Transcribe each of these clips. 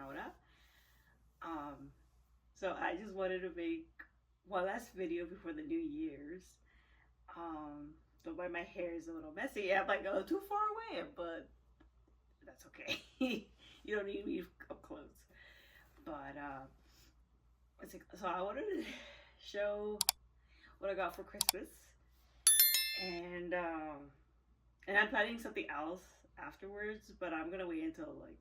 Laura. So I just wanted to make one last video before the New Year's. But why my hair is a little messy. I'm like, too far away, but that's okay. You don't need me up close. But so I wanted to show what I got for Christmas, and I'm planning something else afterwards, but I'm gonna wait until like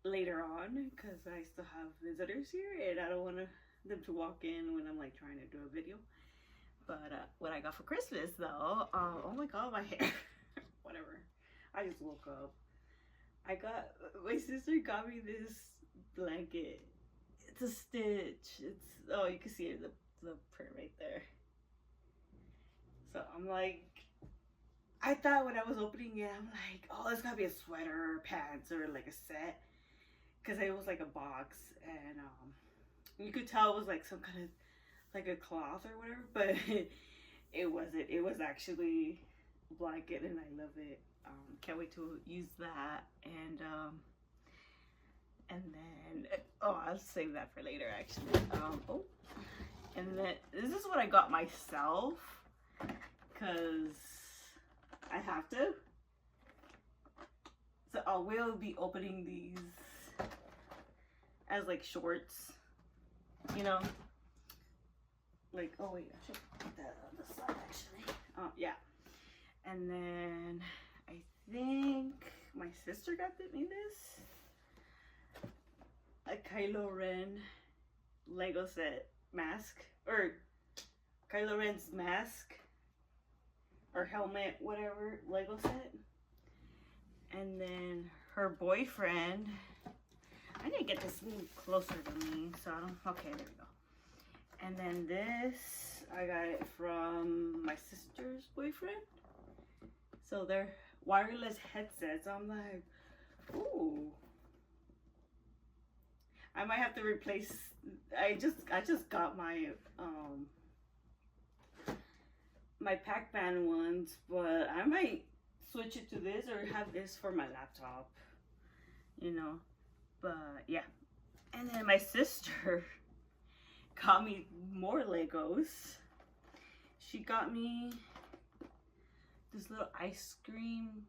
later on because I still have visitors here and I don't want them to walk in when I'm like trying to do a video. But what I got for Christmas though, oh my god, my hair. Whatever. I just woke up. My sister got me this blanket. It's a Stitch. You can see it, the print right there. So I'm like, I thought when I was opening it, I'm like, oh, it's gotta be a sweater or pants or like a set. Because it was like a box, and you could tell it was like some kind of like a cloth or whatever, but it wasn't. It was actually a blanket, and I love it. Can't wait to use that, and then I'll save that for later actually. And then this is what I got myself because I have to. So I will be opening these as like shorts, you know, like, oh wait, I should put that on the side actually. Yeah. And then I think my sister got me this, a Kylo Ren Lego set mask, or Kylo Ren's mask or helmet, whatever, Lego set. And then her boyfriend, I need to get this closer to me, so I don't, okay, there we go. And then this, I got it from my sister's boyfriend. So they're wireless headsets. I'm like, ooh. I might have to replace, I just got my, my Pac-Man ones, but I might switch it to this or have this for my laptop, you know. But yeah, and then my sister got me more Legos. She got me this little ice cream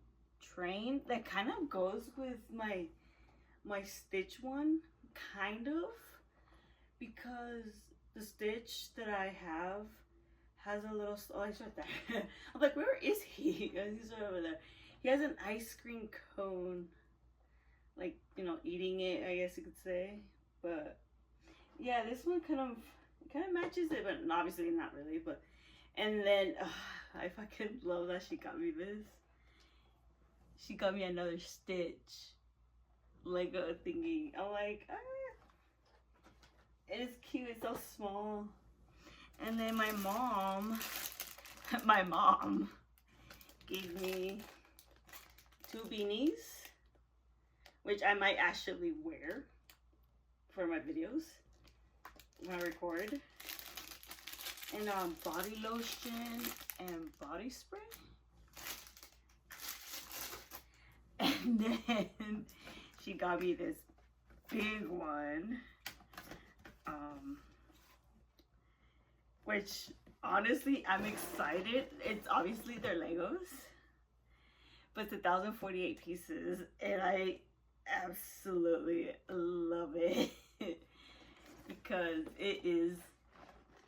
train that kind of goes with my Stitch one, kind of, because the Stitch that I have has a little, oh, he's right there. I'm like, where is he? He's right over there. He has an ice cream cone, like, you know, eating it, I guess you could say. But yeah, this one kind of matches it, but obviously not really. But and then I fucking love that she got me this. She got me another Stitch Lego thingy. I'm like, it is cute. It's so small. And then my mom gave me 2 beanies, which I might actually wear for my videos when I record. And body lotion and body spray. And then she got me this big one, which honestly I'm excited. It's obviously they're Legos, but it's 1,048 pieces, and I absolutely love it because it is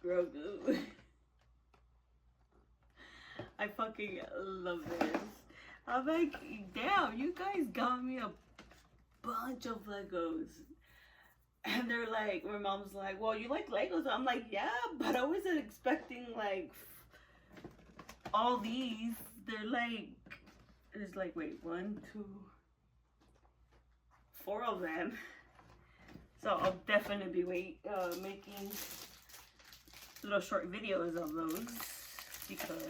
Grogu. I fucking love this. I'm like, damn, you guys got me a bunch of Legos. And they're like, my mom's like, well, you like Legos? I'm like, yeah, but I wasn't expecting like all these. They're like, there's like, wait, 1, 2, 4 of them. So I'll definitely be making little short videos of those because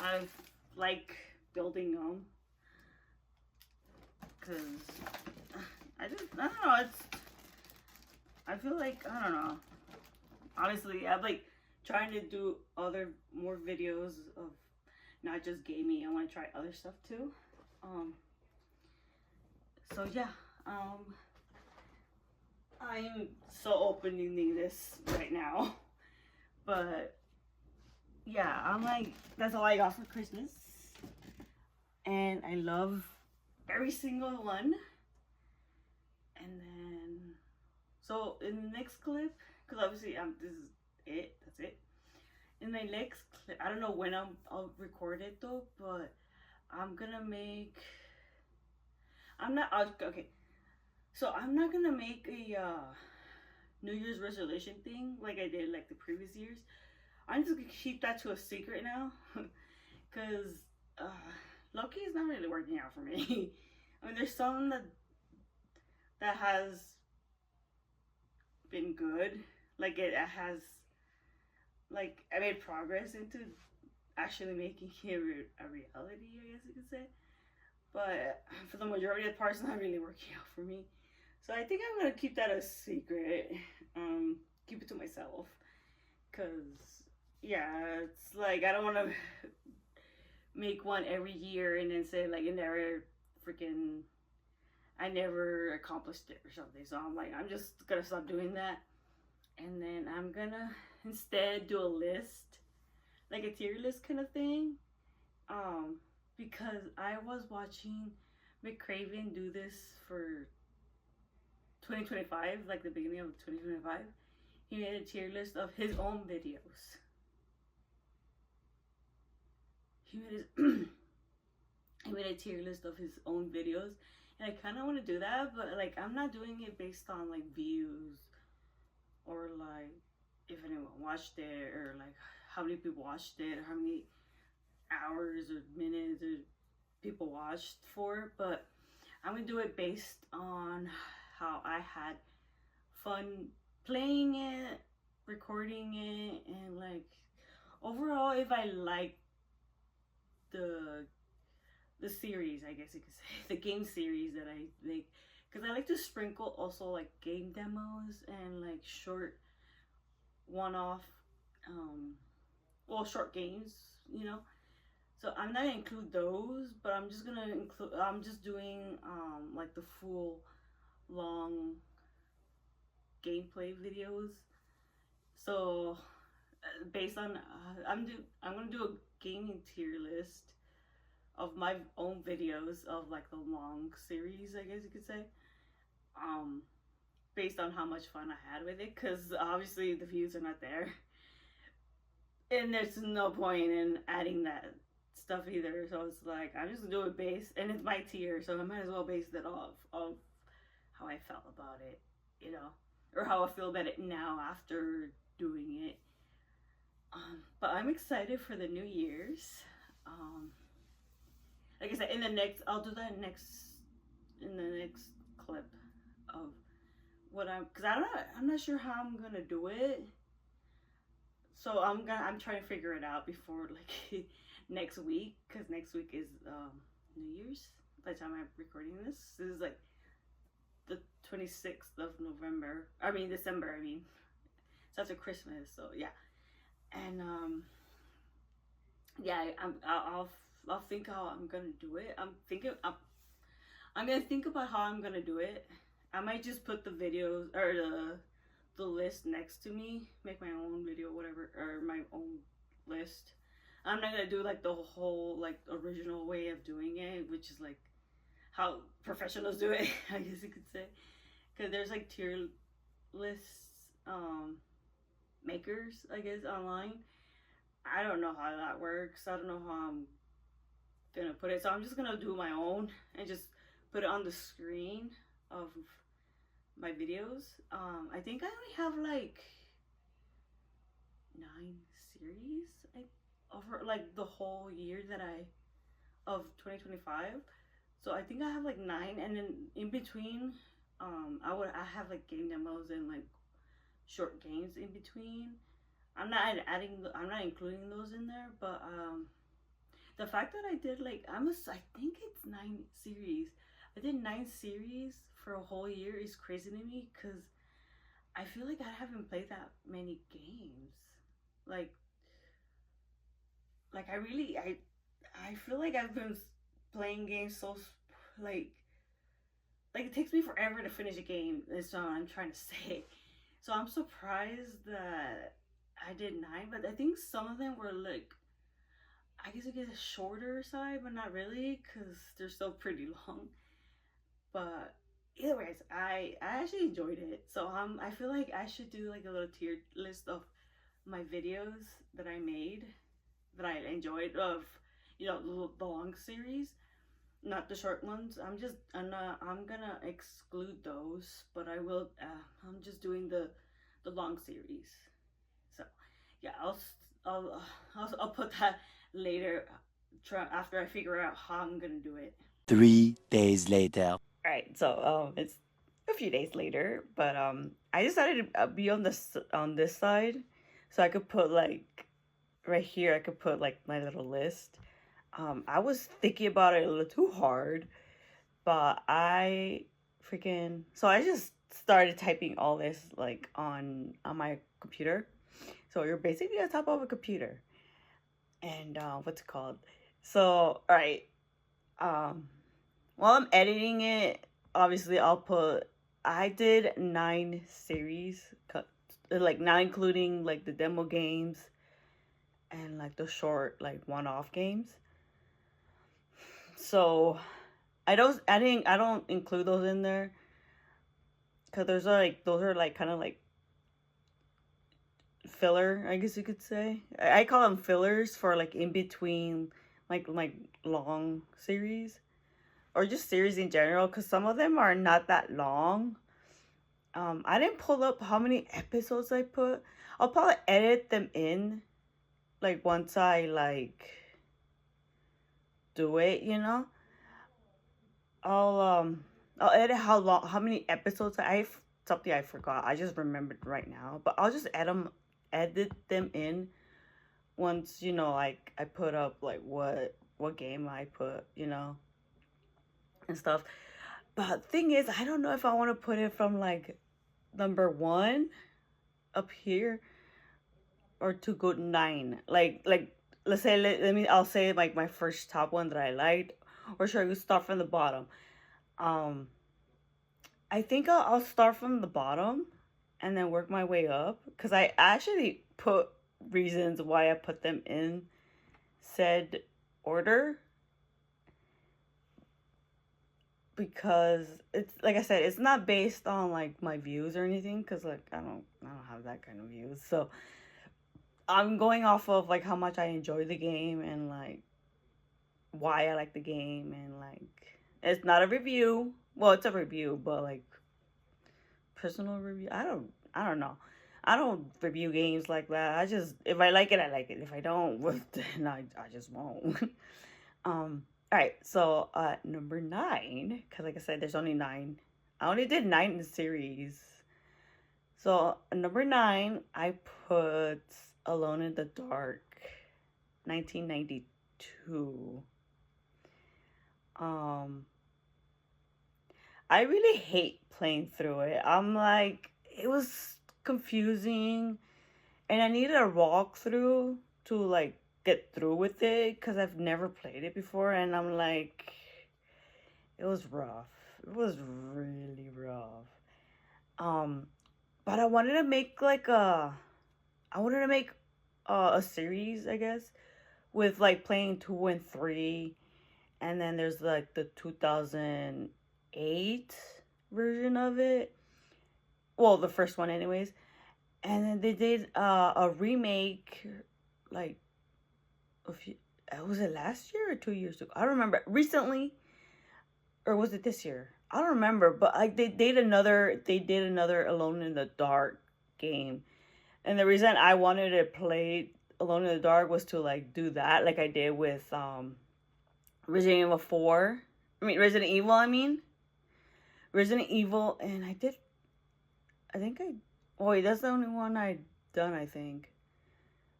I like building them. Because I don't know, I feel like, I don't know, honestly, I'm like trying to do more videos of not just gaming. I want to try other stuff too. So yeah, I'm so opening this right now, but yeah, I'm like, that's all I got for Christmas, and I love every single one. And then, so in the next clip, because obviously this is it, that's it. In my next clip, I don't know when I'll record it though, but I'm gonna make, okay, so I'm not gonna make a New Year's resolution thing like I did like the previous years. I'm just gonna keep that to a secret now, because Loki is not really working out for me. I mean, there's some that has been good, like it has, like I made progress into actually making it a reality, I guess you could say. But for the majority of the parts, not really working out for me. So I think I'm gonna keep that a secret. Keep it to myself, cause yeah, it's like I don't want to make one every year and then say like I never accomplished it or something. So I'm like, I'm just gonna stop doing that, and then I'm gonna instead do a list, like a tier list kind of thing. Because I was watching McCraven do this for 2025, like the beginning of 2025. He made a tier list of his own videos. He made his he made a tier list of his own videos, and I kind of want to do that, but like I'm not doing it based on like views or like if anyone watched it or like how many people watched it or how many hours or minutes or people watched for, but I'm gonna do it based on how I had fun playing it, recording it, and like overall if I like the series, I guess you could say, the game series that I make, because I like to sprinkle also like game demos and like short one-off short games, you know. So I'm not gonna include those, but I'm just gonna include, I'm just doing like the full long gameplay videos. So based on I'm gonna do a gaming tier list of my own videos of like the long series, I guess you could say, based on how much fun I had with it, because obviously the views are not there, and there's no point in adding that stuff either. So it's like I'm just gonna do it based, and it's my tier, so I might as well base it off of how I felt about it, you know, or how I feel about it now after doing it. But I'm excited for the New Year's. Like I said, I'll do that in the next clip of what because I'm not sure how I'm gonna do it. So I'm trying to figure it out before like next week, because next week is New Year's. By the time I'm recording this is like the 26th of November. I mean December. I mean it's after Christmas. So yeah, and yeah, I'll think how I'm gonna do it. I'm gonna think about how I'm gonna do it. I might just put the videos or the list next to me, make my own video, whatever, or my own list. I'm not gonna do like the whole like original way of doing it, which is like how professionals do it, I guess you could say. Because there's like tier lists makers, I guess, online. I don't know how that works. I don't know how I'm gonna put it. So I'm just gonna do my own and just put it on the screen of my videos. I think I only have like 9 series over like the whole year of 2025. So I think I have like 9, and then in between, I have like game demos and like short games in between. I'm not including those in there, but the fact that I did like I think it's 9 series. I did 9 series for a whole year is crazy to me, because I feel like I haven't played that many games. Like I feel like I've been playing games so like like it takes me forever to finish a game. Is what I'm trying to say. So I'm surprised that I did 9, but I think some of them were like, I guess I get a shorter side, but not really because they're still pretty long. But either ways, I actually enjoyed it. So I feel like I should do like a little tier list of my videos that I made that I enjoyed of, the long series, not the short ones. I'm gonna exclude those, but I will. I'm just doing the long series. So yeah, I'll put that later. Try after I figure out how I'm gonna do it. 3 days later. All right, so it's a few days later, but I decided to be on this side, so I could put like right here. I could put like my little list. I was thinking about it a little too hard, but I just started typing all this like on my computer. So you're basically on top of a computer, and what's it called? So all right, um, while I'm editing it, obviously I did 9 series, like not including like the demo games and like the short like one-off games. So I don't include those in there because those are like kind of like filler, I guess you could say. I call them fillers for like in between like long series or just series in general because some of them are not that long. I didn't pull up how many episodes I put. I'll probably edit them in like once I like do it, I'll I'll edit how many episodes something I forgot. I just remembered right now, but I'll just edit them in once, like I put up like what game I put, and stuff. But thing is, I don't know if I want to put it from like number 1 up here or to go 9. Like let's say I'll say like my first top one that I liked, or should we start from the bottom? Um, I think I'll start from the bottom and then work my way up because I actually put reasons why I put them in said order, because it's like I said, it's not based on like my views or anything because like I don't have that kind of views. So I'm going off of like how much I enjoy the game and like why I like the game, and like it's not a review. Well, it's a review, but like personal review. I don't know. I don't review games like that. I just if I like it, I like it. If I don't, then I just won't. All right. So number 9, because like I said, there's only 9. I only did 9 in the series. So number 9, I put Alone in the Dark, 1992. I really hate playing through it. I'm like, it was confusing, and I needed a walkthrough to like get through with it because I've never played it before, and I'm like, it was rough. It was really rough. Um, but I wanted to make a series, I guess, with like playing 2 and 3, and then there's like the 2008 version of it. Well, the first one, anyways. And then they did a remake, like a few. Was it last year or 2 years ago? I don't remember. Recently, or was it this year? I don't remember. But like they did another Alone in the Dark game, and the reason I wanted to play Alone in the Dark was to like do that, like I did with Resident Evil 4. Resident Evil. Resident Evil, and I did. I think I. Oh wait, that's the only one I done. I think,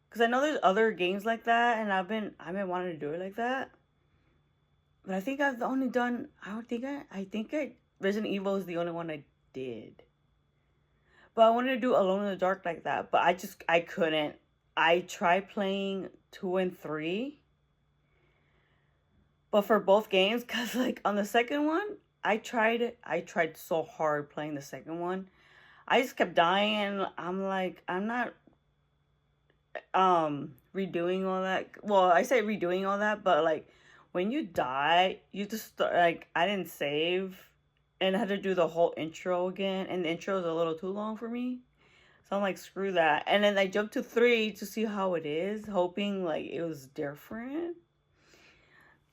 because I know there's other games like that, and I've been wanting to do it like that. But I think I've only done. I don't think I think Resident Evil is the only one I did. But I wanted to do Alone in the Dark like that, but I couldn't. I tried playing 2 and 3, but for both games, cause like on the second one, I tried so hard playing the second one. I just kept dying, and I'm like, I'm not redoing all that. Well, I say redoing all that, but like when you die, you just like I didn't save and I had to do the whole intro again, and the intro is a little too long for me. So I'm like, screw that. And then I jumped to 3 to see how it is, hoping like it was different.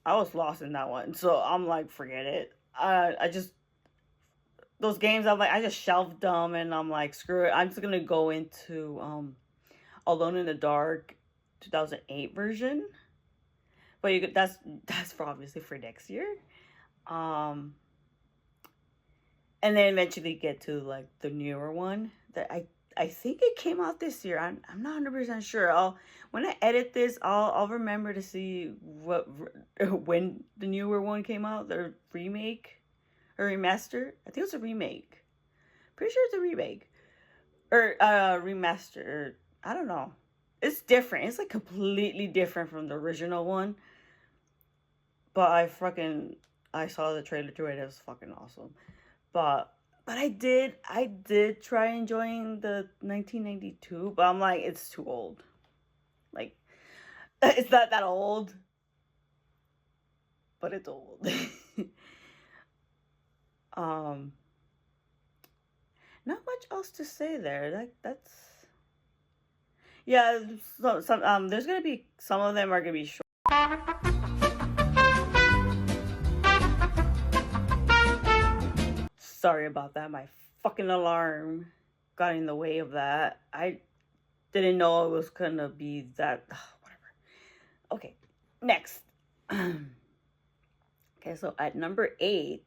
I was lost in that one. So I'm like, forget it. I just those games I'm like I just shelved them and I'm like, screw it. I'm just gonna go into Alone in the Dark 2008 version. But you could that's for obviously for next year. Um and then eventually get to like the newer one that I think it came out this year. I'm not 100% sure. I'll when I edit this, I'll remember to see what when the newer one came out, the remake or remaster. I think it's a remake. Pretty sure it's a remake or remaster. I don't know. It's different. It's like completely different from the original one. But I saw the trailer to it. It was fucking awesome. But I did try enjoying the 1992, but I'm like it's too old. Like it's not that old, but it's old. um Not much else to say there. That's yeah, so some there's going to be some of them are going to be short. Sorry about that. My fucking alarm got in the way of that. I didn't know it was going to be that whatever. Okay. Next. Okay, so at number 8,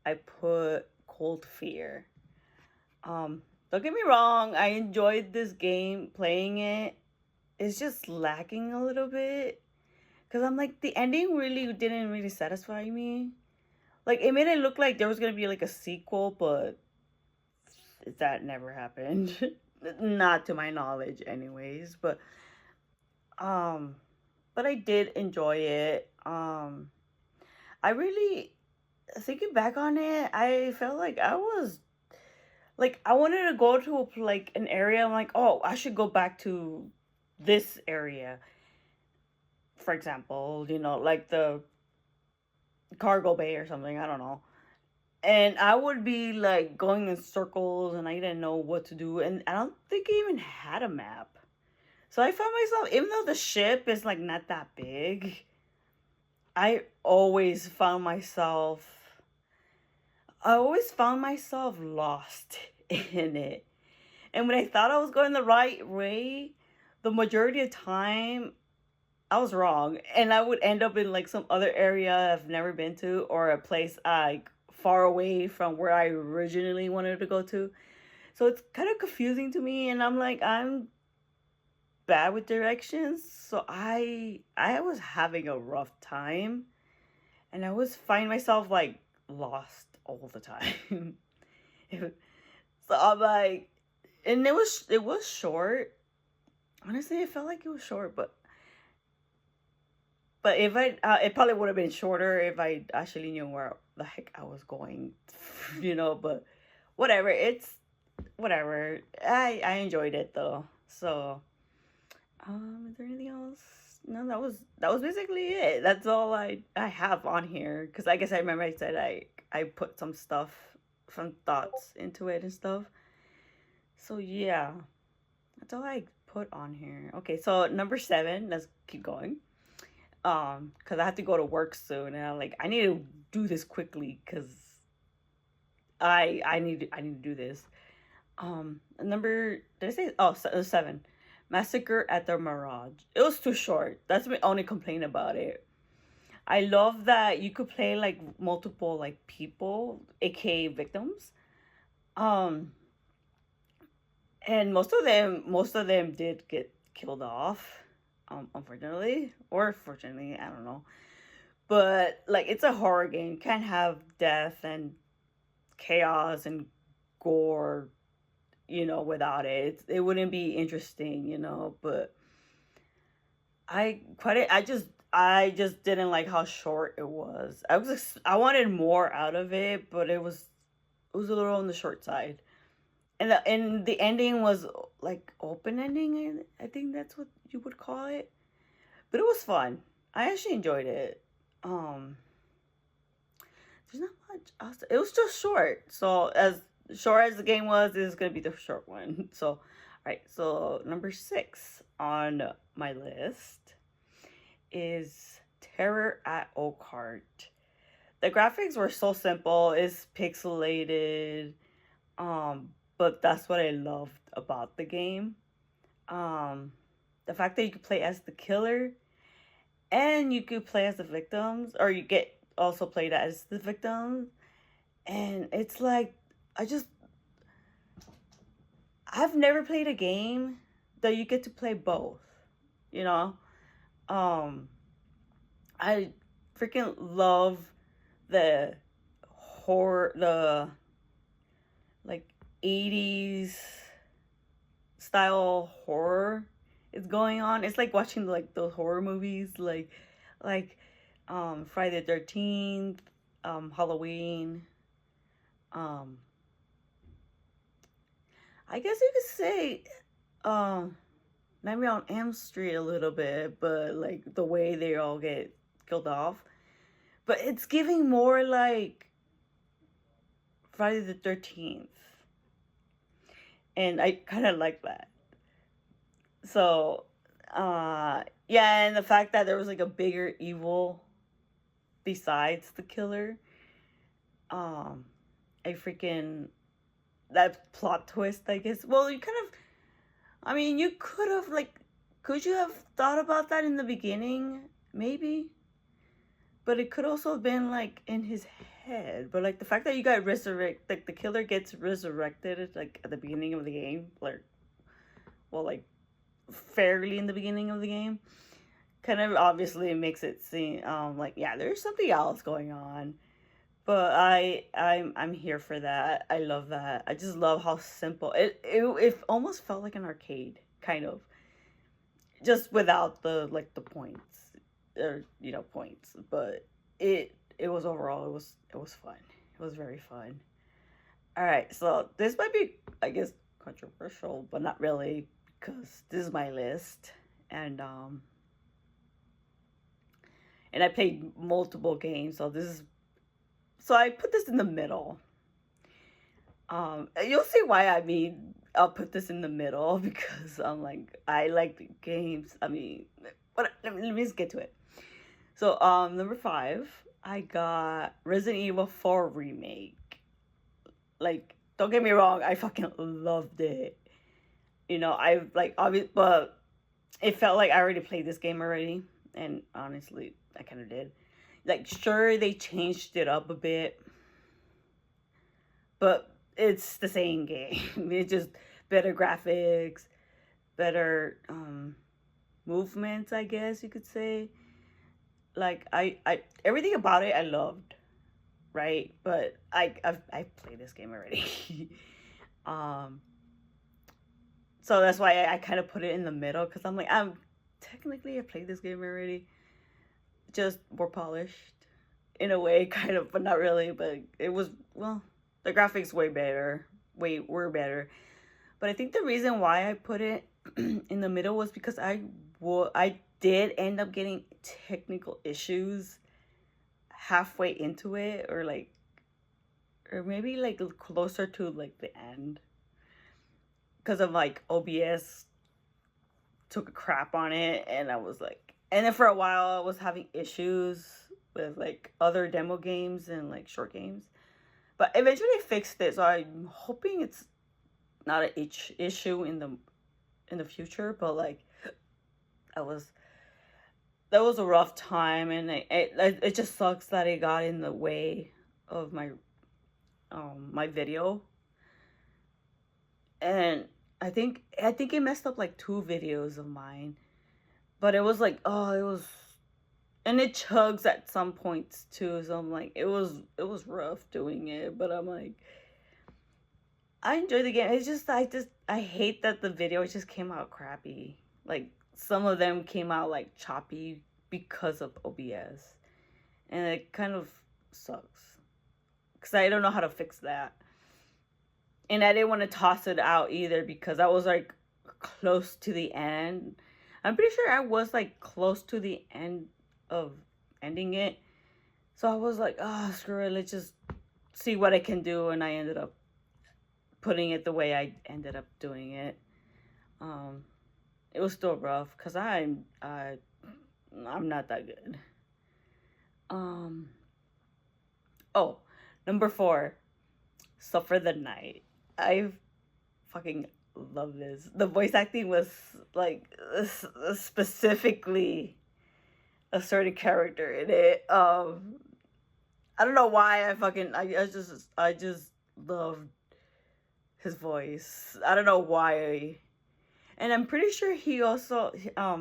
I put Cold Fear. Don't get me wrong, I enjoyed this game playing it. It's just lacking a little bit. Cause I'm like the ending really didn't really satisfy me. Like it made it look like there was gonna be like a sequel, but that never happened. Not to my knowledge anyways. Um but I did enjoy it. I really thinking back on it, I felt like I was like I wanted to go to like an area. I'm like, oh, I should go back to this area. For example, like the cargo bay or something. I don't know. And I would be like going in circles, and I didn't know what to do. And I don't think I even had a map. So I found myself, even though the ship is like not that big, I always found myself. I always found myself lost in it. And when I thought I was going the right way, the majority of time I was wrong. And I would end up in like some other area I've never been to or a place like far away from where I originally wanted to go to. So it's kind of confusing to me and I'm like I'm bad with directions. So I was having a rough time and I was finding myself like lost all the time. So I'm like and it was short. Honestly, it felt like it was short, but if it probably would have been shorter if I actually knew where the heck I was going, But whatever, it's whatever. I enjoyed it though. So, is there anything else? No, that was basically it. That's all I have on here. Cause I guess I remember I said I put some stuff, some thoughts into it and stuff. So yeah, that's all I put on here. Okay, so number 7. Let's keep going. Because I have to go to work soon, and I need to do this quickly because I need to do this. Number did I say? Oh, 7. Massacre at the Mirage. It was too short. That's my only complaint about it. I love that you could play like multiple like people, aka victims. Um, and most of them did get killed off. Unfortunately or fortunately, I don't know. But like it's a horror game. You can't have death and chaos and gore, without it. It wouldn't be interesting, but I just I just didn't like how short it was. I wanted more out of it, but it was a little on the short side. And the ending was like open ending. I think that's what you would call it. But it was fun. I actually enjoyed it. Um, there's not much else. It was just short. So as short as the game was, this is gonna be the short one. So, all right. So number 6 on my list is Terror at Oakheart. The graphics were so simple. It's pixelated. But that's what I loved about the game. Um, the fact that you could play as the killer and you could play as the victims, or you get also played as the victims. And it's like, I just, I've never played a game that you get to play both, you know? Um, I freaking love the horror, the like 80s style horror is going on. It's like watching like those horror movies, like Friday the 13th, Halloween. Um, I guess you could say Nightmare on Elm Street a little bit, but like the way they all get killed off. But it's giving more like Friday the 13th. And I kind of like that. So, yeah, and the fact that there was like a bigger evil besides the killer, um, I freaking that plot twist, I guess. Well, you kind of, I mean, you could have like, could you have thought about that in the beginning? Maybe, but it could also have been like in his head. But like the fact that you got resurrect, like the killer gets resurrected, like at the beginning of the game, like, well, like fairly in the beginning of the game, kind of obviously makes it seem like, yeah, there's something else going on. But I'm here for that. I love that. I just love how simple it almost felt like an arcade kind of, just without the like the points, or points. But it was overall, it was fun. It was very fun. All right, so this might be, I guess, controversial, but not really, because this is my list, and I played multiple games, so I put this in the middle. You'll see why. I mean, I'll put this in the middle because I'm like, I like the games. I mean, let me just get to it. So, number 5, I got Resident Evil 4 remake. Like, don't get me wrong, I fucking loved it. I like, obviously, but it felt like I already played this game already, and honestly, I kind of did. Like, sure, they changed it up a bit, but it's the same game. It's just better graphics, better movements, I guess you could say. Like, I everything about it I loved, right? But I've played this game already. um so that's why I kind of put it in the middle, because I'm like, technically I played this game already, just more polished in a way, kind of, but not really. But it was, well, the graphics were better. But I think the reason why I put it in the middle was because I did end up getting technical issues halfway into it, or maybe like closer to like the end, because of like OBS took a crap on it, and I was like, and then for a while I was having issues with like other demo games and like short games, but eventually I fixed it. So I'm hoping it's not an issue in the future. But like, that was a rough time, and it just sucks that it got in the way of my video. And I think it messed up like 2 videos of mine. But it was like, oh, it was, and it chugs at some points too. So I'm like, it was rough doing it. But I'm like, I enjoy the game. It's just, I hate that the video just came out crappy. Like, some of them came out like choppy, because of OBS. And it kind of sucks. Because I don't know how to fix that. And I didn't want to toss it out either because I was like close to the end. I'm pretty sure I was like close to the end of ending it. So I was like, oh, screw it. Let's just see what I can do. And I ended up putting it the way I ended up doing it. It was still rough because I'm not that good. Oh, number 4, Suffer the Night. I fucking love this. The voice acting was like specifically a certain character in it. I don't know why I just loved his voice. I don't know why. And I'm pretty sure he also I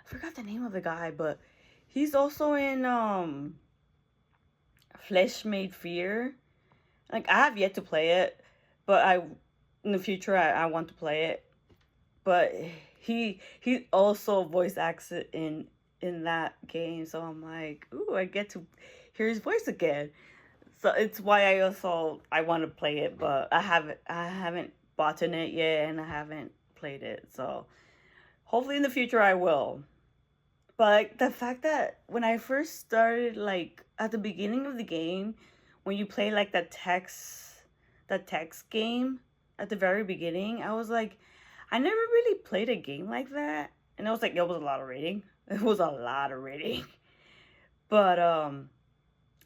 forgot the name of the guy, but he's also in Flesh Made Fear. Like, I have yet to play it, but in the future I want to play it. But he also voice acts it in that game, so I'm like, ooh, I get to hear his voice again. So it's why I want to play it, but I haven't bought in it yet, and I haven't played it. So hopefully in the future I will. But like, the fact that when I first started, like at the beginning of the game, when you play like that text game at the very beginning, I was like, I never really played a game like that. And it was like, it was a lot of reading. It was a lot of reading. But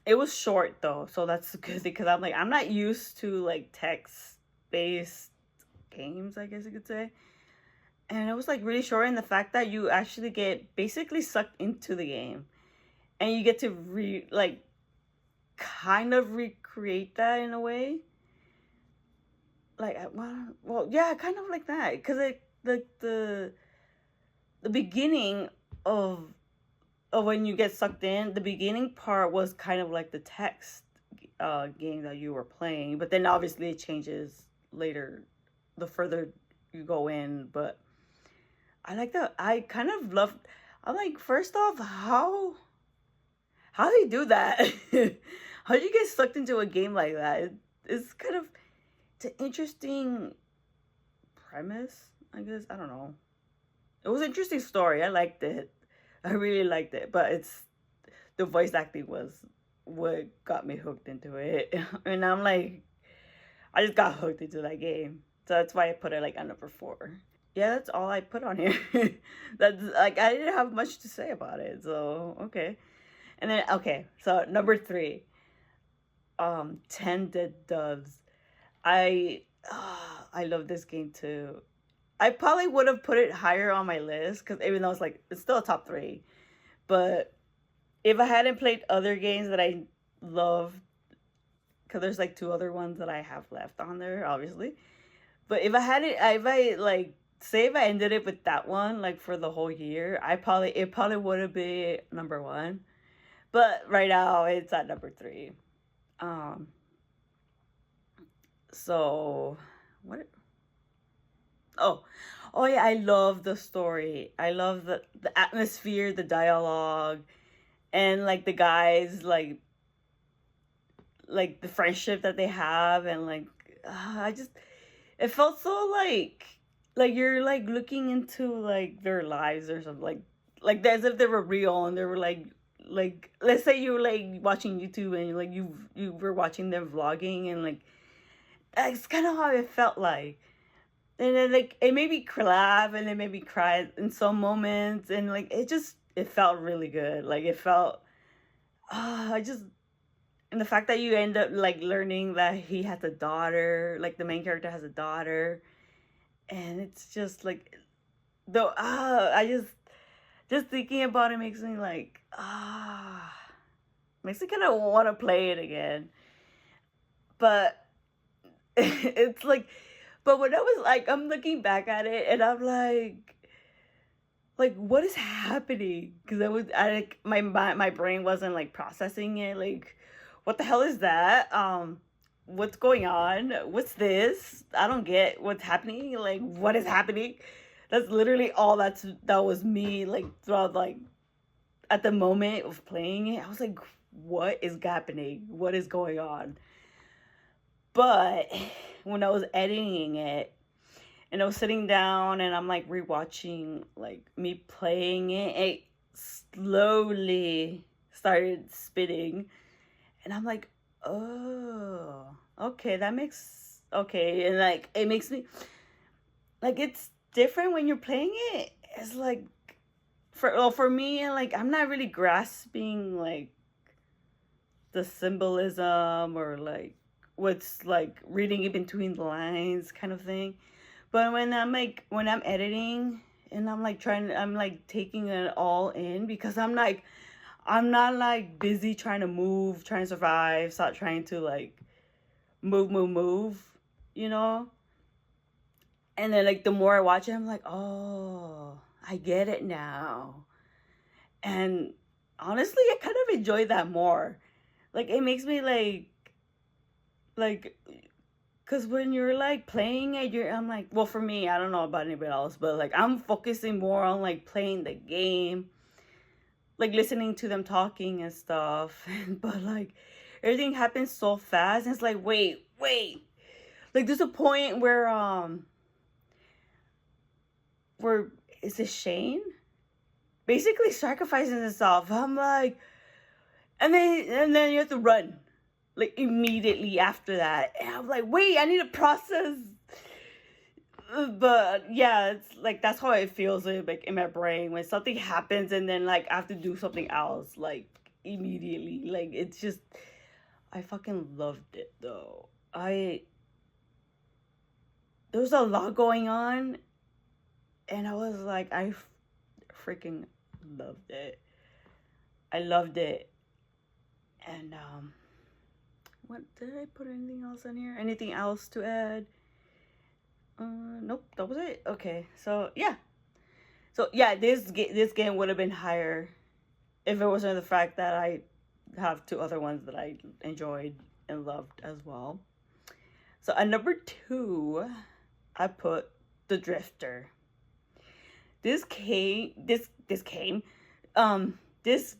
it was short though, so that's good because I'm like, I'm not used to like text-based games, I guess you could say. And it was like really short in the fact that you actually get basically sucked into the game. And you get to kind of recreate that in a way. Like, well, yeah, kind of like that. Because the beginning of when you get sucked in, the beginning part was kind of like the text game that you were playing. But then obviously it changes later the further you go in. But I like that. I kind of love. I'm like, first off, how do you do that? How do you get sucked into a game like that? It's kind of, it's an interesting premise, I guess. I don't know. It was an interesting story. I liked it. I really liked it. But the voice acting was what got me hooked into it. And I'm like, I just got hooked into that game. So that's why I put it like on number 4. Yeah, that's all I put on here. That's like, I didn't have much to say about it. So, okay. And then, okay, so number 3, 10 Dead Doves. I love this game too. I probably would have put it higher on my list because even though it's still a top 3, but if I hadn't played other games that I love, because there's like 2 other ones that I have left on there, obviously. But if I ended it with that one like for the whole year, it probably would have been number 1. But right now it's at number 3. So what? Oh yeah, I love the story. I love the atmosphere, the dialogue, and like the guys like the friendship that they have, and like it felt so like you're like looking into like their lives or something, like as if they were real and they were like let's say you were like watching YouTube and like you were watching them vlogging, and like that's kind of how it felt like. And then like it made me laugh and it made me cry in some moments, and like it felt really good. Like it felt and the fact that you end up like learning that he has a daughter, like the main character has a daughter, and it's just like though I just thinking about it makes me like makes me kind of want to play it again. But it's like, but when I was like, I'm looking back at it and I'm like what is happening? Because my brain wasn't like processing it. Like, what the hell is that? What's going on? What's this? I don't get what's happening. Like, what is happening? That's literally all that was me like throughout like at the moment of playing it, I was like, what is happening? What is going on? But when I was editing it and I was sitting down and I'm like rewatching like me playing it, it slowly started spitting. And I'm like, oh, okay, that makes okay. And like it makes me like it's different when you're playing it. It's like for me, like I'm not really grasping like the symbolism or like what's like reading in between the lines kind of thing. But when I'm editing and I'm like I'm like taking it all in because I'm not like busy trying to move, trying to survive, start trying to like move, you know? And then like the more I watch it, I'm like, oh, I get it now. And honestly, I kind of enjoy that more. Like it makes me like because when you're like playing it, I'm like, well, for me, I don't know about anybody else, but like I'm focusing more on like playing the game, like listening to them talking and stuff. But like everything happens so fast, and it's like, wait, like there's a point where is it Shane basically sacrificing himself. I'm like, and then you have to run like immediately after that. And I'm like, wait, I need to process. But yeah, it's like that's how it feels like in my brain when something happens and then like I have to do something else like immediately. Like it's just I fucking loved it though. There was a lot going on and I was like freaking loved it. I loved it. And what did I put anything else in here? Anything else to add? Nope, that was it. Okay, so yeah, this game would have been higher if it wasn't the fact that I have two other ones that I enjoyed and loved as well. So at number 2, I put The Drifter. This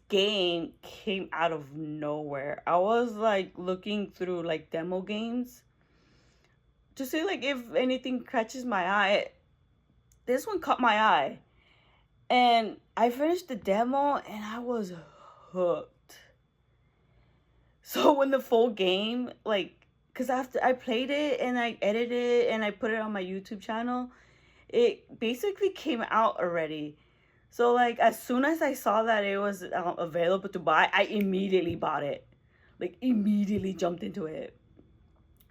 game came out of nowhere. I was like looking through like demo games to see like if anything catches my eye. This one caught my eye. And I finished the demo and I was hooked. So when the full game, like, because after I played it and I edited it and I put it on my YouTube channel, it basically came out already. So like as soon as I saw that it was available to buy, I immediately bought it. Like immediately jumped into it.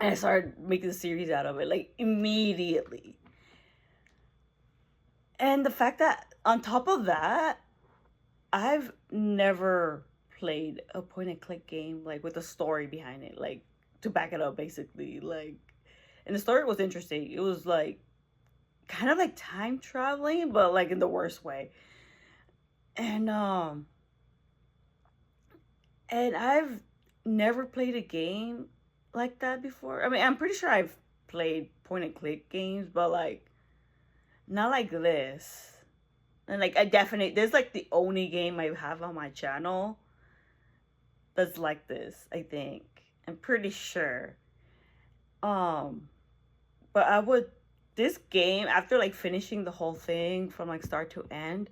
And I started making a series out of it. Like immediately. And the fact that on top of that, I've never played a point and click game like with a story behind it, like to back it up basically. Like and the story was interesting. It was like kind of like time traveling, but like in the worst way. And I've never played a game like that before. I mean, I'm pretty sure I've played point and click games, but like not like this. And like there's like the only game I have on my channel that's like this, I think. I'm pretty sure. But this game after like finishing the whole thing from like start to end,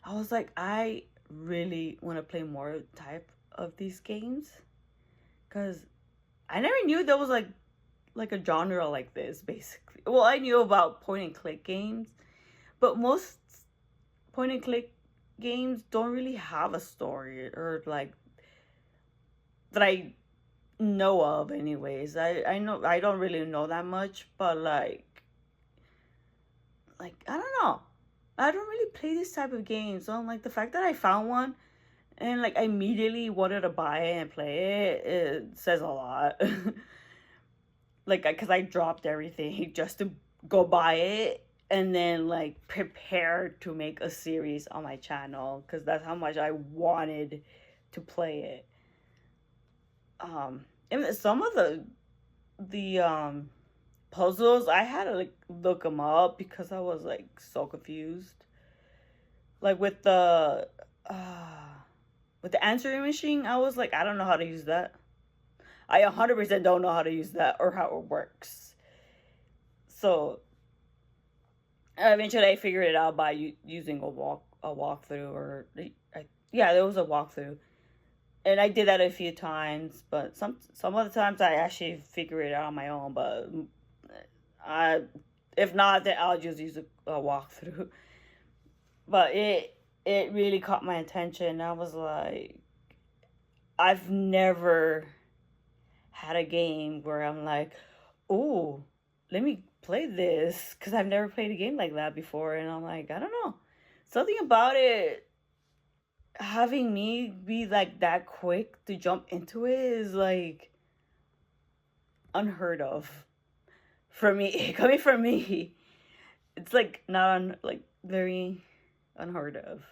I was like I really want to play more type of these games cuz I never knew there was like a genre like this basically. Well, I knew about point and click games, but most point and click games don't really have a story or like that I know of anyways. I know I don't really know that much, but like I don't know. I don't really play this type of games. So like the fact that I found one and like I immediately wanted to buy it and play it, it says a lot. Like cuz I dropped everything just to go buy it and then like prepare to make a series on my channel cuz that's how much I wanted to play it. And some of the puzzles I had to like look them up because I was like so confused. Like with the With the answering machine, I was like, I don't know how to use that. I 100% don't know how to use that or how it works. So eventually I figured it out by using a walkthrough, or yeah, there was a walkthrough. And I did that a few times, but some other times I actually figure it out on my own. But I, if not, then I'll just use a walkthrough. But it really caught my attention. I was like, I've never had a game where I'm like, oh, let me play this, because I've never played a game like that before. And I'm like, I don't know, something about it having me be like that quick to jump into it is like unheard of for me. Coming from me, it's like like very unheard of.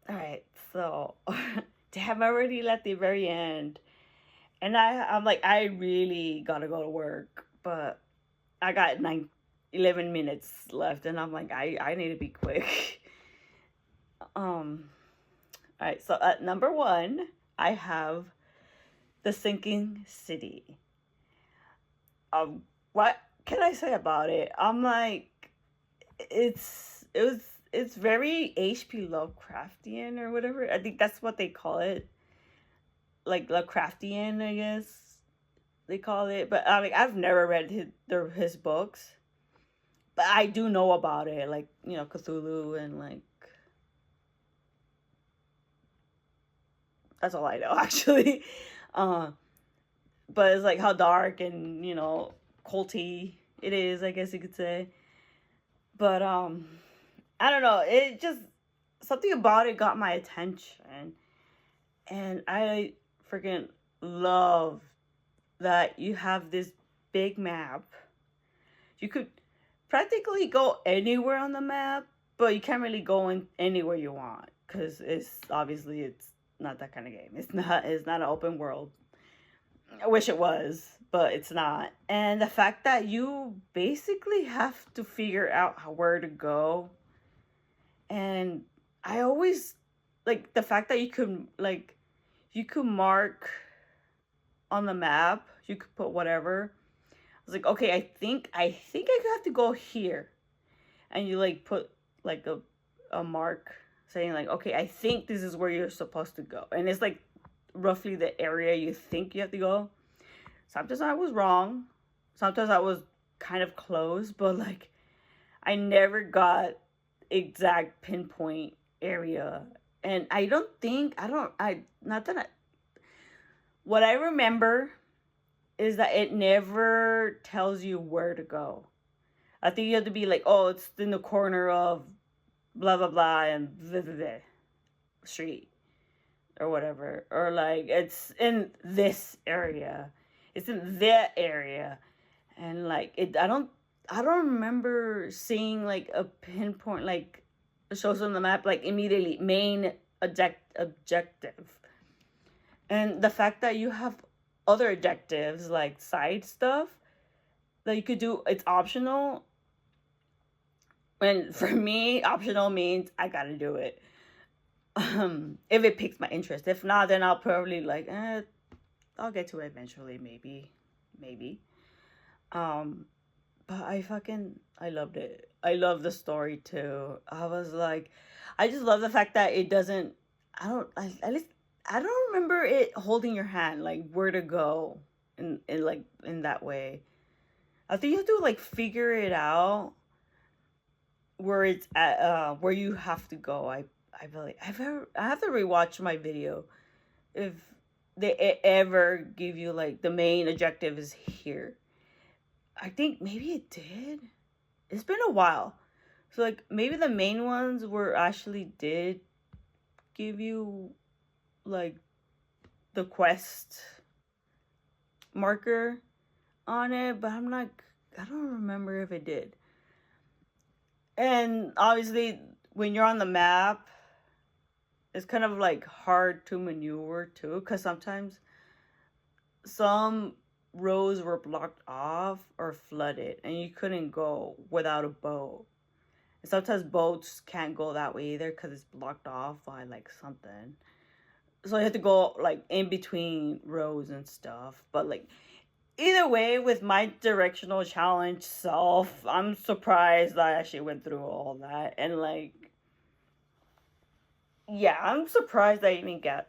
All right, so damn, I already at the very end, and I'm like, I really gotta go to work, but I got 11 minutes left, and I'm like, I need to be quick. All right, so at number one, I have The Sinking City. What can I say about it? I'm like, it's very H.P. Lovecraftian or whatever. I think that's what they call it, like Lovecraftian, I guess they call it. But I mean, I've never read his books, but I do know about it, like, you know, Cthulhu, and like, that's all I know actually. But it's like how dark and, you know, culty it is, I guess you could say. But I don't know, it just, something about it got my attention, and I freaking love that you have this big map. You could practically go anywhere on the map, but you can't really go in anywhere you want, because it's not that kind of game. It's not an open world. I wish it was, but it's not. And the fact that you basically have to figure out where to go. And I always like the fact that you could mark on the map, you could put whatever. I was like, okay, I have to go here. And you like put like a mark saying like, okay, I think this is where you're supposed to go. And it's like roughly the area you think you have to go. Sometimes I was wrong. Sometimes I was kind of close, but like I never got exact pinpoint area. And I don't think I not that I, what I remember is that it never tells you where to go. I think you have to be like, oh, it's in the corner of blah blah blah and blah, blah, blah, street or whatever, or like it's in this area, it's in that area, and like it. I don't remember seeing like a pinpoint, like it shows on the map like immediately main objective, and the fact that you have other objectives like side stuff that you could do, it's optional. And for me, optional means I gotta do it. If it piques my interest. If not, then I'll probably like, I'll get to it eventually, maybe. Um, but I loved it. I love the story too. I was like, I just love the fact that it doesn't. At least I don't remember it holding your hand like where to go in that way. I think you have to like figure it out where it's at, where you have to go. I believe I have to rewatch my video if they ever give you like the main objective is here. I think maybe it did. It's been a while, so like maybe the main ones were actually did give you like the quest marker on it, but I don't remember if it did. And obviously, when you're on the map, it's kind of like hard to maneuver too, because sometimes some roads were blocked off or flooded, and you couldn't go without a boat. Sometimes boats can't go that way either because it's blocked off by like something. So you have to go like in between rows and stuff. But like either way, with my directional challenge self, I'm surprised I actually went through all that. And like, yeah, I'm surprised I even got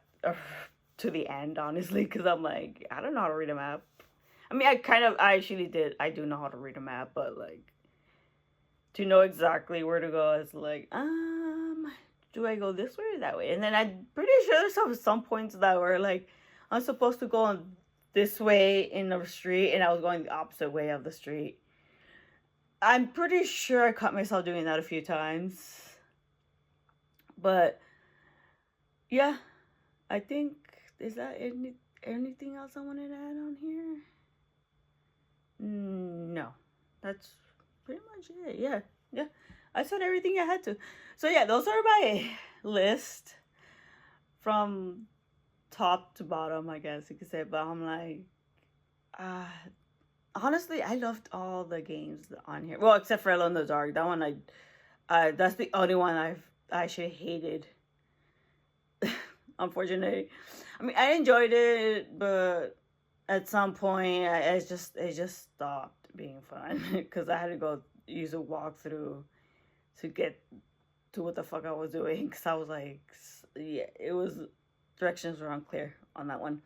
to the end, honestly, because I'm like, I don't know how to read a map. I mean, I actually did. I do know how to read a map, but like, to know exactly where to go is like, do I go this way or that way? And then I'm pretty sure there's some points that were like, I'm supposed to go on this way in the street, and I was going the opposite way of the street. I'm pretty sure I caught myself doing that a few times. But yeah, I think, is that anything else I wanted to add on here? No, that's pretty much it. Yeah, I said everything I had to. So yeah, those are my list from top to bottom, I guess you could say. But I'm like, uh, honestly, I loved all the games on here. Well, except for Alone in the Dark. That one, that's the only one I actually hated. Unfortunately, I mean, I enjoyed it, but at some point, it just stopped being fun because I had to go use a walkthrough to get to what the fuck I was doing. Because I was like, yeah, it was, directions were unclear on that one.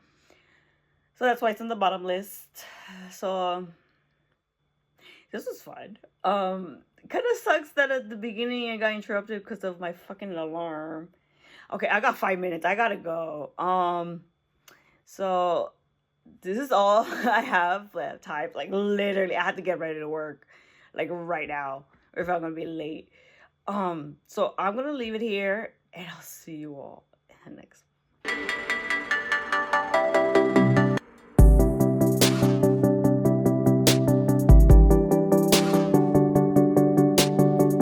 So that's why it's on the bottom list. So this was fun. Kind of sucks that at the beginning I got interrupted because of my fucking alarm. Okay, I got 5 minutes. I gotta go. So this is all I have typed. Like literally, I had to get ready to work, like right now, or if I'm gonna be late. So I'm gonna leave it here, and I'll see you all in the next one.